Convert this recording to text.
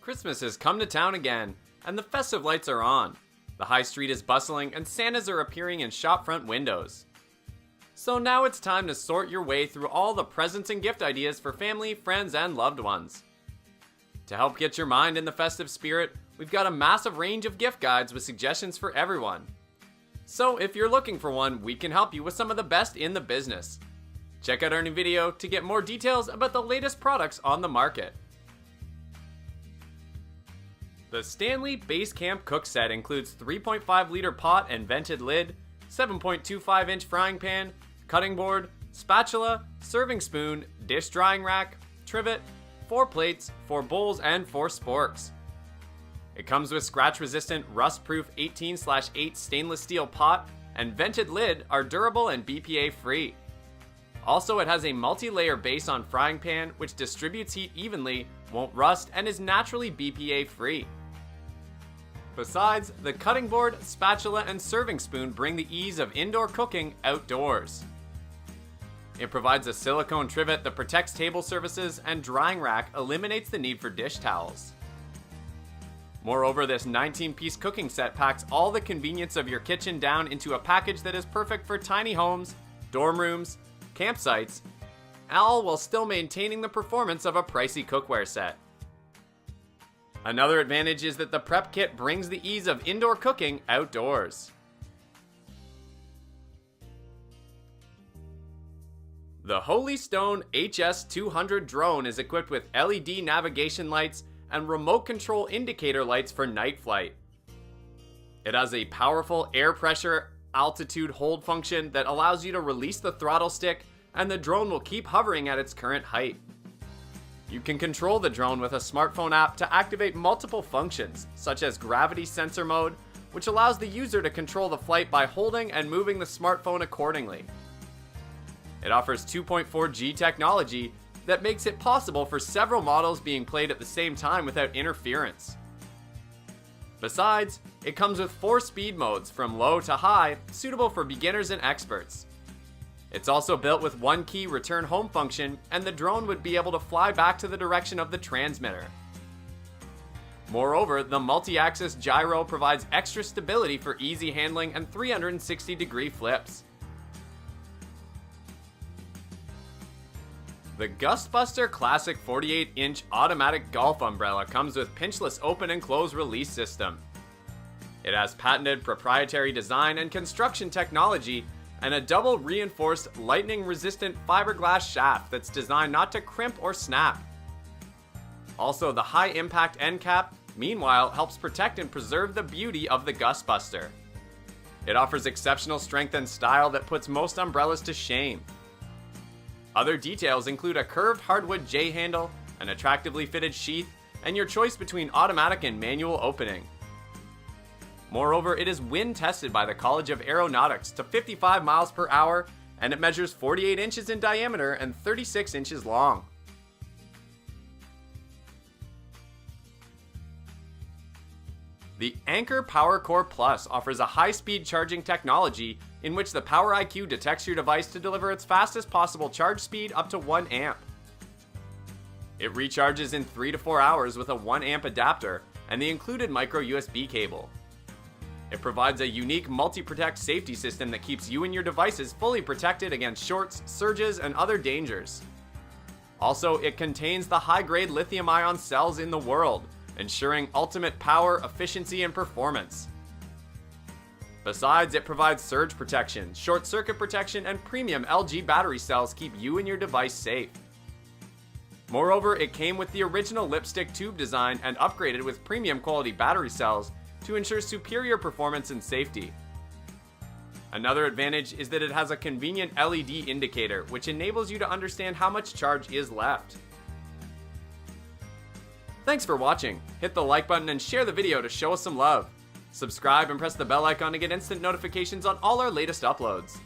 Christmas has come to town again, and the festive lights are on. The high street is bustling, and Santas are appearing in shopfront windows. So now it's time to sort your way through all the presents and gift ideas for family, friends, and loved ones. To help get your mind in the festive spirit, we've got a massive range of gift guides with suggestions for everyone. So if you're looking for one, we can help you with some of the best in the business. Check out our new video to get more details about the latest products on the market. The Stanley Basecamp cook set includes 3.5 liter pot and vented lid, 7.25 inch frying pan, cutting board, spatula, serving spoon, dish drying rack, trivet, 4 plates, 4 bowls, and 4 sporks. It comes with scratch resistant, rust proof 18/8 stainless steel pot, and vented lid are durable and BPA free. Also, it has a multi-layer base on frying pan which distributes heat evenly, won't rust, and is naturally BPA free. Besides, the cutting board, spatula, and serving spoon bring the ease of indoor cooking outdoors. It provides a silicone trivet that protects table surfaces, and drying rack eliminates the need for dish towels. Moreover, this 19-piece cooking set packs all the convenience of your kitchen down into a package that is perfect for tiny homes, dorm rooms, campsites, all while still maintaining the performance of a pricey cookware set. Another advantage is that the prep kit brings the ease of indoor cooking outdoors. The Holystone HS200 drone is equipped with LED navigation lights and remote control indicator lights for night flight. It has a powerful air pressure altitude hold function that allows you to release the throttle stick, and the drone will keep hovering at its current height. You can control the drone with a smartphone app to activate multiple functions, such as gravity sensor mode, which allows the user to control the flight by holding and moving the smartphone accordingly. It offers 2.4G technology that makes it possible for several models being played at the same time without interference. Besides, it comes with 4 speed modes from low to high, suitable for beginners and experts. It's also built with 1-key return home function, and the drone would be able to fly back to the direction of the transmitter. Moreover, the multi-axis gyro provides extra stability for easy handling and 360-degree flips. The Gust Classic 48-inch automatic golf umbrella comes with pinchless open and close release system. It has patented proprietary design and construction technology, and a double reinforced lightning resistant fiberglass shaft that's designed not to crimp or snap. Also, the high impact end cap, meanwhile, helps protect and preserve the beauty of the Gust Buster. It offers exceptional strength and style that puts most umbrellas to shame. Other details include a curved hardwood J handle, an attractively fitted sheath, and your choice between automatic and manual opening. Moreover, it is wind tested by the College of Aeronautics to 55 miles per hour, and it measures 48 inches in diameter and 36 inches long. The Anker PowerCore Plus offers a high-speed charging technology in which the Power IQ detects your device to deliver its fastest possible charge speed up to 1 amp. It recharges in 3 to 4 hours with a 1 amp adapter and the included micro USB cable. It provides a unique multi-protect safety system that keeps you and your devices fully protected against shorts, surges, and other dangers. Also, it contains the high-grade lithium-ion cells in the world, ensuring ultimate power, efficiency, and performance. Besides, it provides surge protection, short circuit protection, and premium LG battery cells keep you and your device safe. Moreover, it came with the original lipstick tube design and upgraded with premium quality battery cells to ensure superior performance and safety. Another advantage is that it has a convenient LED indicator, which enables you to understand how much charge is left. Thanks for watching. Hit the like button and share the video to show us some love. Subscribe and press the bell icon to get instant notifications on all our latest uploads.